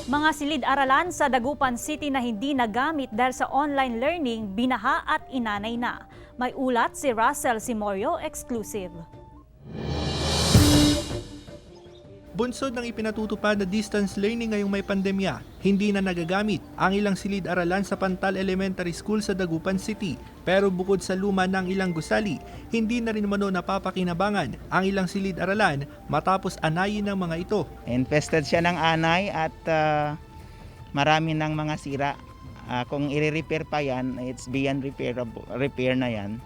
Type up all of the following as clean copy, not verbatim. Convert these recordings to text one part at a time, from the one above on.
Mga silid-aralan sa Dagupan City na hindi nagamit dahil sa online learning, binaha at inanay na. May ulat si Russell Simorio, exclusive. Bunsod ng ipinatutupad na distance learning ngayong may pandemya, hindi na nagagamit ang ilang silid-aralan sa Pantal Elementary School sa Dagupan City. Pero bukod sa luma ng ilang gusali, hindi na rin mano napapakinabangan ang ilang silid-aralan matapos anayin ng mga ito. Infested siya ng anay at marami ng mga sira. Kung i-repair pa yan, it's beyond repair na yan.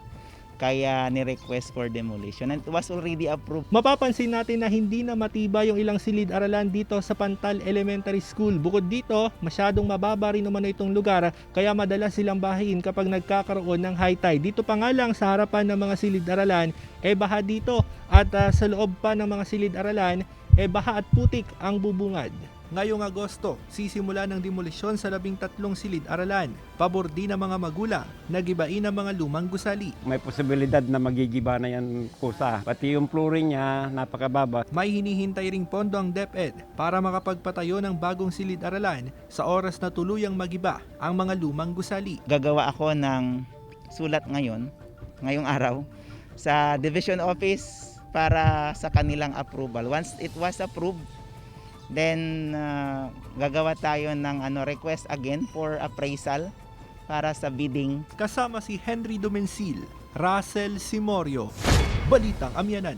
Kaya ni-request for demolition and it was already approved. Mapapansin natin na hindi na matibay yung ilang silid-aralan dito sa Pantal Elementary School. Bukod dito, masyadong mababa rin naman itong lugar kaya madalas silang bahain kapag nagkakaroon ng high tide. Dito pa nga lang sa harapan ng mga silid-aralan, baha dito at sa loob pa ng mga silid-aralan, baha at putik ang bubungad. Ngayong Agosto, sisimula ng demolisyon sa 13 silid-aralan. Pabor din ng mga magulang, nagibain ang mga lumang gusali. May posibilidad na magigiba na yan kusa. Pati yung flooring niya, napakababa. May hinihintay ring pondo ang DepEd para makapagpatayo ng bagong silid-aralan sa oras na tuluyang magiba ang mga lumang gusali. Gagawa ako ng sulat ngayong araw, sa Division Office para sa kanilang approval. Once it was approved, then gagawa tayo ng request again for appraisal para sa bidding. Kasama si Henry Domencil, Russell Simorio, Balitang Amyanan.